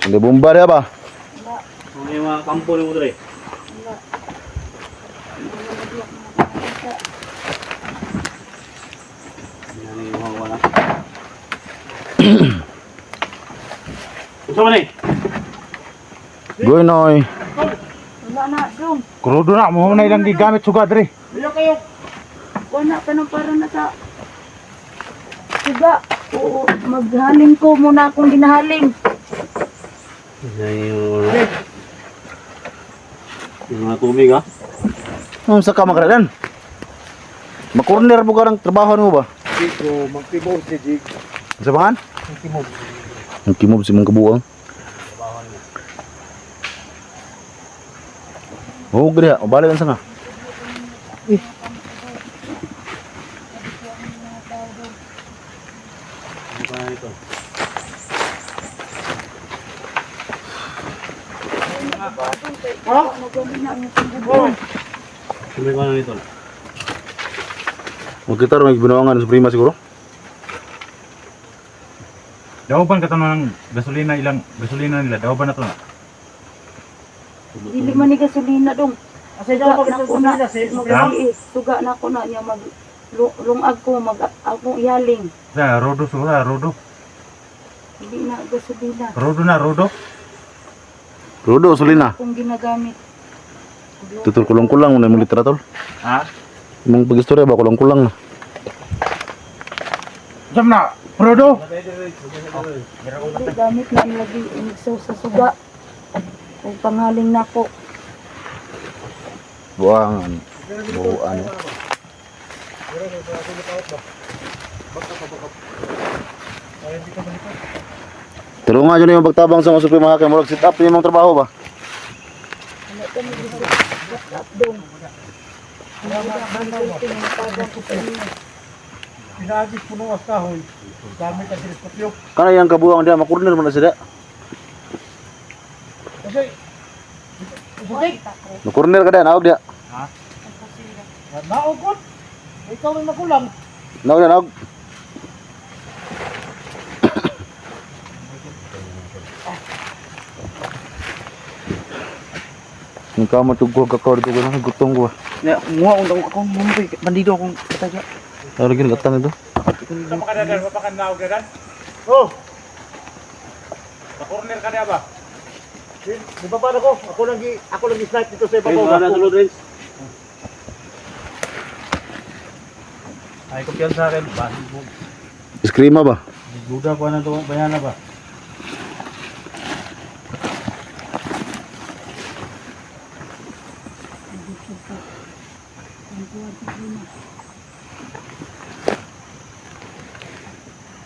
Hindi bomba rin ba? Wala. Ano yung mga kampo ni mo dre? Wala. Yan yung mga wala. Gusto mo na eh? Goy noy. Wala na, dong. Krudo na, mo na ilang gigamit sugad rin. Wala ka nang para na sa... Diba? Oo, maghaling ko muna akong ginahaling. Yan yung mga tubig ha? Sa ka magradan. Makorner mo ka ng trabaho mo ba? Dito, magtibog si Jig. Sa bangan? Magtibog. Ang kimob si mong kabuang. Oh, gede. O balik sa nga. Ano pa na ito? Magaling na ang pagbubuan. Sumay pa na ito. Magkita rin may binawangan sa prima siguro. Daoban ka ng gasolina ilang gasolina nila. Daoban na to na. Dili man ni gasolina dong. Asa daw na ko na suga na ko na niya mag lungag ko mag akong ihaling. Sa rodo sura, rodo. Hindi na gasolina. Rodo na, rodo. Rodo, sulina. Kung ginagamit. Tutul kulang-kulang na mong literatur. Ha? Mong pag-istorya ba kulang-kulang na. Saan na? Rodo? Hindi gamit na lagi inigsaw sa suga. Kung panghaling na ko. Buangan. Buuan. Tulungan nyo na yung pagtabang sa mga suprema kay murag sit up yung mga trabaho ba? Wala ka mag-isap dong. Pinagis po nung askahoy. Gamit ang teleskopyo. Kana yang kabuang dia makurner man na sila. Kasi, Makurner ka din, naog dia. ha? Naugod. Ikaw may makulang. Naog dia, naog. Yung kama tugog ako dito ko gutong ko. Ya, muha akong mumpi. Bandido akong kataga. Ano lagi nagatan ito? Sa makadagan, mapakan naog dagan. Oh! Sa-corner ka niya ba? Di ba paano ko? Ako lang i-snipe dito sa Okay, wala na ibabaw. sulod rin. Ay, kumpiyan sa akin. Bahin mo. Iskrima ba? Duda ko na ito. Bayana ba?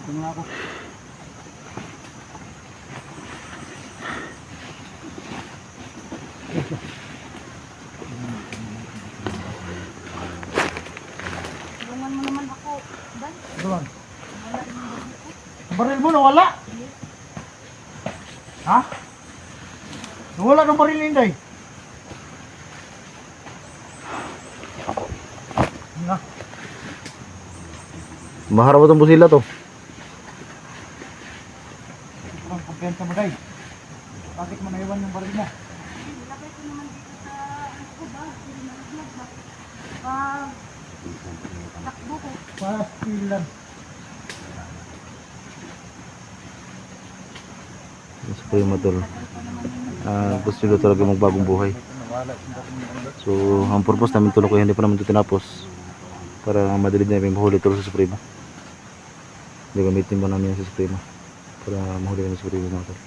Ito ako. Tulungan mo naman ako. Dan, Doon. Baril mo nawala? Ha? Nawala ng baril Inday. Na. Maharap itong busila to. Ang kumpiyansa mo day. Bakit mo naiwan yung baril mo? ilagay ko naman dito sa ako ba? Hindi na naglag ba? Takbo ko. Pastilan. Suprema tol. Gusto nyo talaga magbagong buhay. So, ang purpose namin tulong ko hindi pa naman ito tinapos. Para madali na yung mahuli tol sa Suprema. Hindi gamitin ba namin yan sa Suprema. Para mahuli kami sa Suprema mga tol.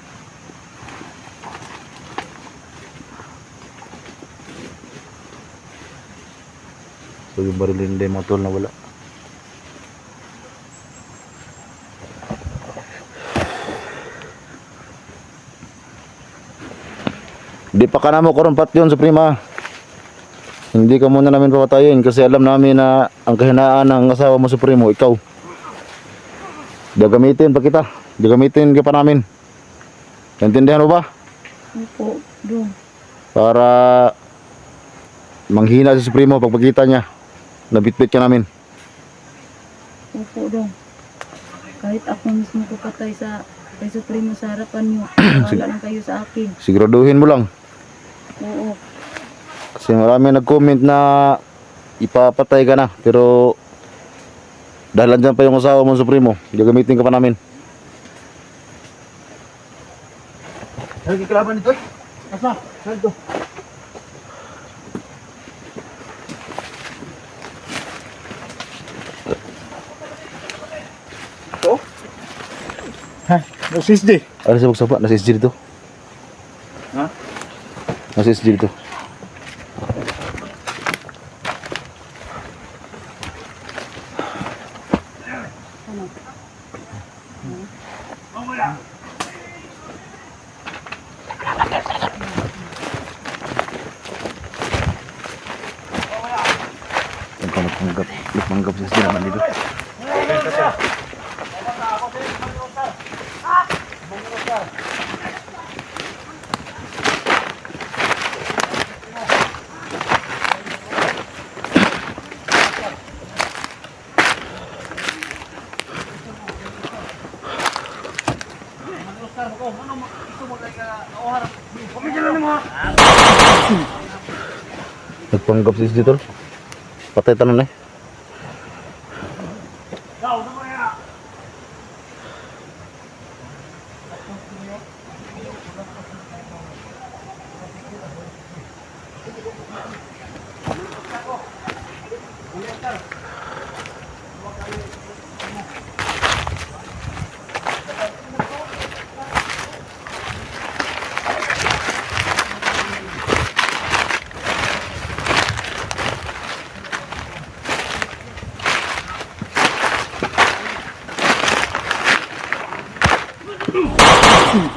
So, yung baril hindi mga tol na wala. Di pa ka naman kurumpat yun, Suprema. Hindi ka muna namin papatayin kasi alam namin na ang kahinaan ng asawa mo, Supremo, ikaw. Gagamitin pa kita. Gagamitin ka pa namin. Naintindihan mo ba? Opo, dong. Para manghina si Supremo pagpagkita niya. Nabitbit ka namin. Opo, dong. Kahit ako mismo papatay sa kay Supremo sa harapan niyo. Wala lang kayo sa akin. Siguraduhin mo lang. Oo. Kasi marami nag-comment na ipapatay ka na. Pero dahil andyan pa yung asawa mo, Supremo, gagamitin ka pa namin. Lagi kalaban nito. Asa? Saan to? Ito? Ha? Nosis di. Ano sa magsaba? Nasa SG dito. Ha? Nasa SG dito. Nagpanggap sa SG naman dito. Nagpanggap sa SG tol. Patay tanan eh.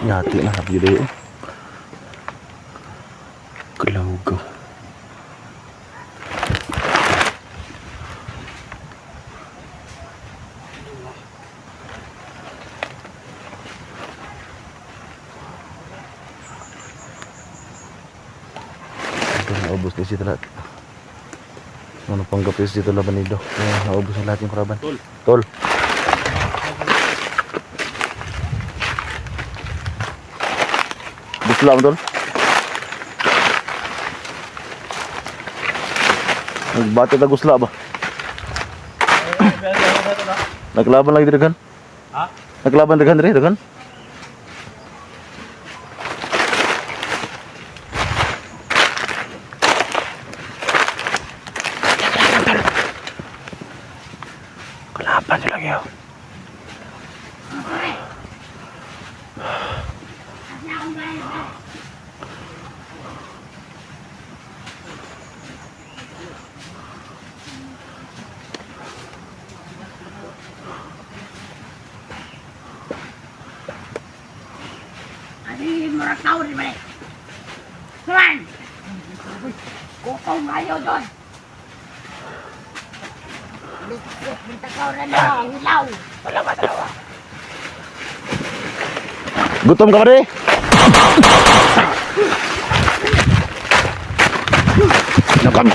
Nyati na sabi deh. Kelaugaw. Ito naubos na siya lahat. Ano panggap na siya laban nito. Naubos na lahat yung karaban. Tol. Gusla mo tol? Nagbati na gusla ba? Naglaban lagi dirigan? Ha? Naglaban dirigan diri, dirigan? Kalaban sila kayo. Adihin mo na tao rin balik. Tuan! Kukaw ngayon doon. Bintakaw na na, hilaw. Wala ba dalawa? Gutom ka ba rin? Nakam.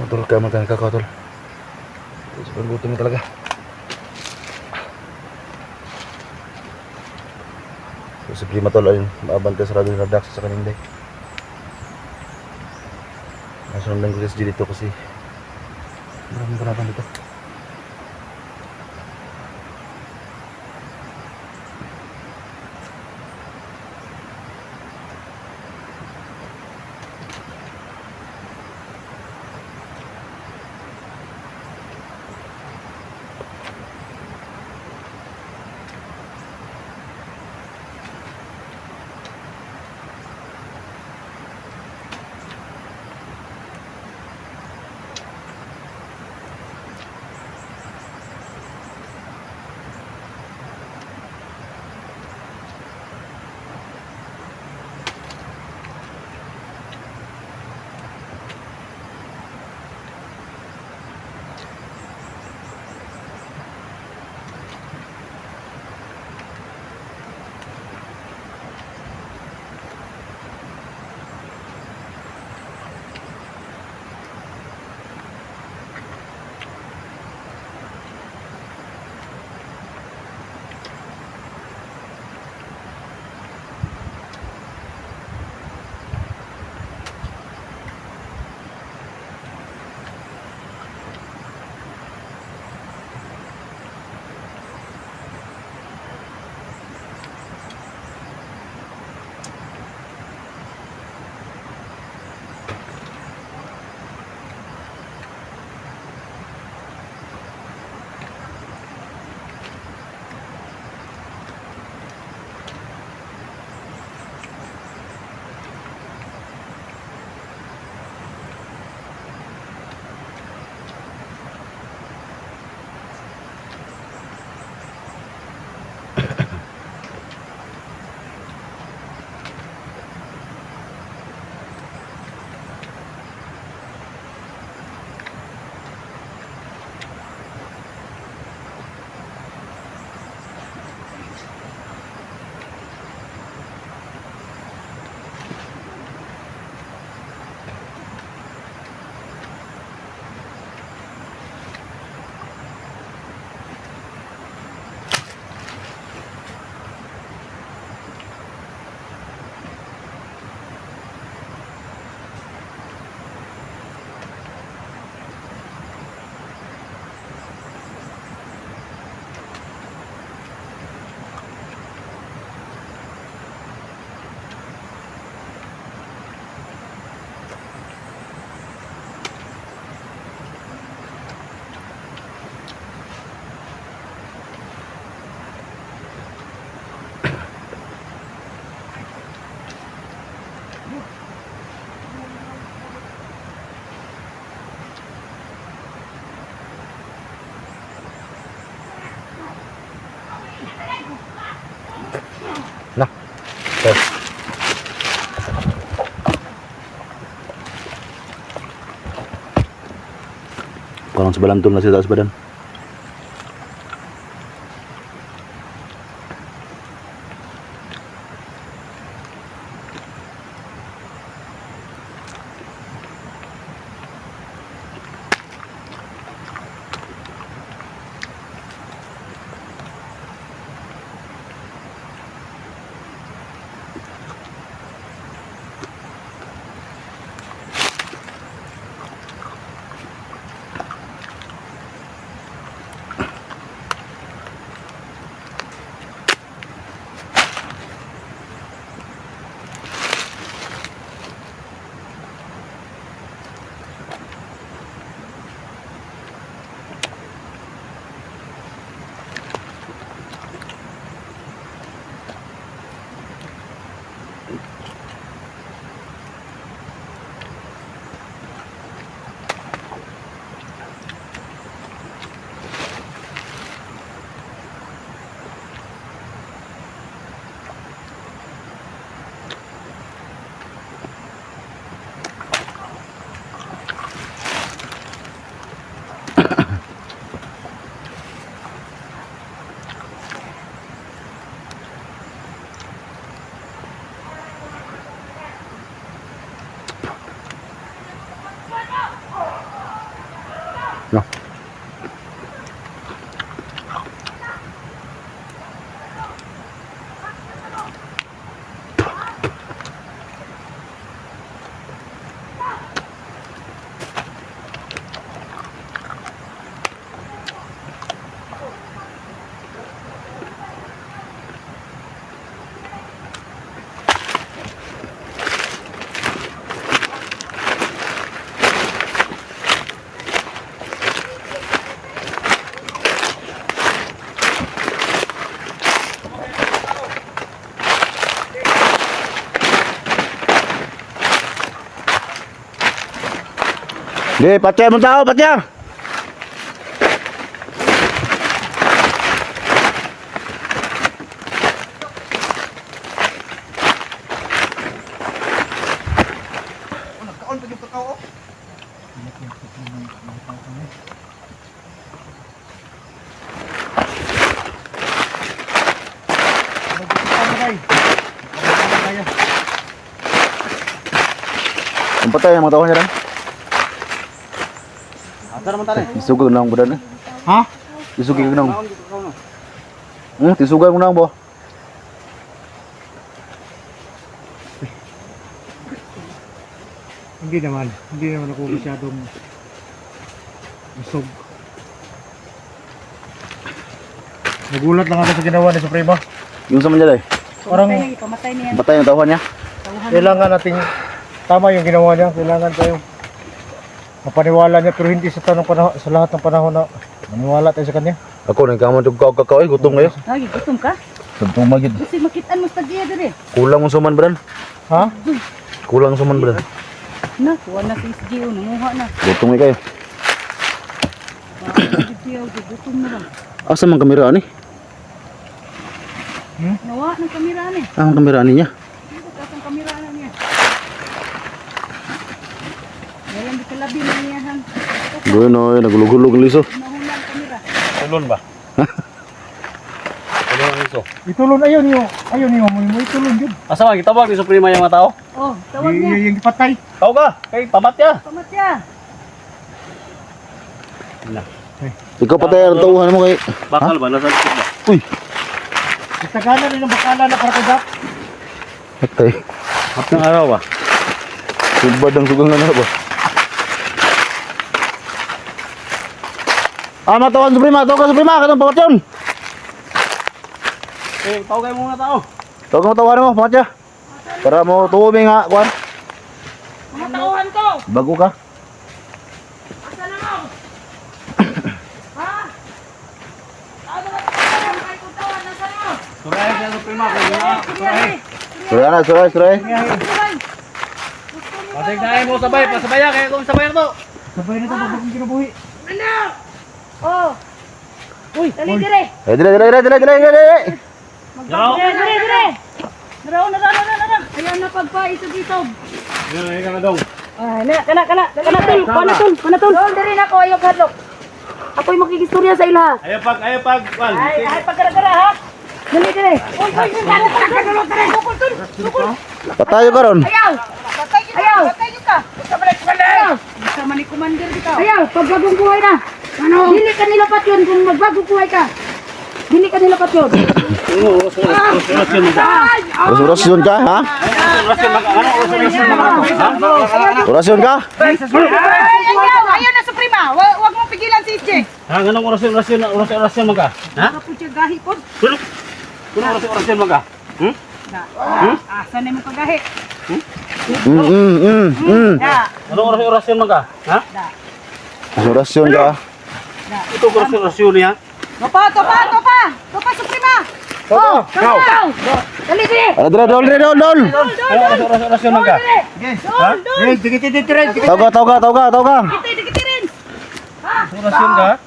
Tol, kaya makan kakao tol. Sobrang gutom mo talaga. So si Prima tol ayun, maabante sa radyo na Dax sa kaninde. Nasundan ko kasi dito kasi maraming kalaban dito. Okay. Parang sa balantong na siya taas badan. Di, patya mo tao, patya. Ang patay ang mga tao niya rin. Asa naman tali? Isugag na ang budan eh. Ha? Isugag na ang. Tisugan mo na ang bo. Hindi naman ako masyadong usog. Nagulat lang ako sa ginawa ni Supremo. Yung sa manila eh. Parang Pamatay niya. Patay ang tauhan niya. kailangan nating tama yung ginawa niya. Kailangan tayong mapaniwala niya pero hindi sa sa lahat ng panahon na maniwala tayo sa kanya. Ako nagkamon yung kakao eh. Gutom ngayon. Ay, gutom ka? Gutom magid. Kasi makitaan mo sa diya dire. Kulang ang suman bran. Ha? Kulang ang suman bran. Na, kuha na si Gio, nanguha na. Gutom kayo. Gutom na lang. Asa man kamera ni? Nawa ng kamera ni. Ang kamera niya. Dito ka ang kamera na niya. Ngayon di kalabi na niya han. Doon oy, nagulog-ulog ang liso. Nahula ang kamera. Tulon ba? Tulon ang iso. Itulon ayun niyo mo itulon jud. Asa man kita ba ni Suprema yung mga tao? Oh, tawag niya. Yung ipatay. Tao ka, kay pamatya. Pamatya. Ikaw patay ang tauhan mo kay. Bakal ba nasa likod ba? Uy, Itagana rin ang bakala na para kagap. patay. Hapnang araw ba? Subad ang sugang na ba? Matawan Suprema, tawag ka Suprema, katong pamatyon. Eh, tao kayo mga tao. Tawag mo tawanan mo, pamatya. Para mo tuwi nga, kuan. Matauhan ko! Bago ka. Asa na mo? Ha? Ano ba ito? Ay, kung tawan, nasa mo? Suray siya Suprema ko na. Suray. Suray na, suray. Pasignahin mo sabay, pasabaya kaya kung sabay na to. Sabay na ito bagong kinabuhi. Ano? Oh. Uy, dali dire! Eh, dire. Yaw. Dire. Naraw. Ayan na pagpaisog-isog. Yan ka na daw. Ah, kana tol. Doon diri na ko ayo kadlok. Ako'y makigistorya sa ila. Ayaw pag, wal. Ay pagkara ha. Dali dire. Uy, Patayo ka ron. Ayaw! Patay kita! Ayaw. Patay kita! Basta balik balik! Basta man ni commander kita. Ayaw, pagbagong buhay na. Ano? Dili ka nilapat yun kung magbagong buhay ka. Dili ka nilapat yun. Orasyon ka, ha? Orasyon ka? Ayaw na Suprema! Huwag mong pigilan si SJ! Ha, ganong orasyon mo ka? Ha? Kapag siya gahi po. Ganong orasyon mo ka? Asa na mo kagahi? Ganong orasyon mo ka? Ha? Orasyon ka. Ito orasyon niya. Topa Suprema! Toto. Dali dire! Dol. Ganong orasyon mo ka? Ha? Sige. Tawag ka. Dikitirin! Orasyon ka?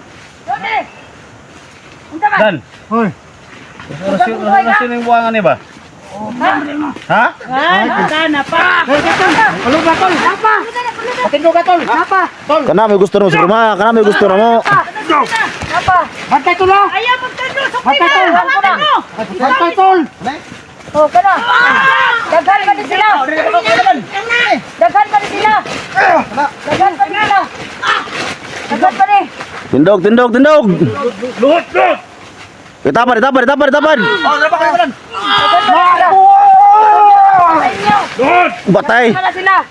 Dali! Unta ba? Dan. Hoy. Orasyon yung buwangan niya ba? Ha? Sana pa. Alog na tol. Apa? Atindo ka tol. Apa? Kana may gusto na mo, Suprema. Kana may gusto na mo. Apa? Bantay tol ha. Ayaw magtando Bantay Suprema! tol. Hawakan mo! Bantay tol. Oh, kana. Daghan pa din sila. Daghan pa din sila. Daghan pa din. Tindog. Luhot! Itapan. Daghan pa din sila. Batay. Daghan pa din sila.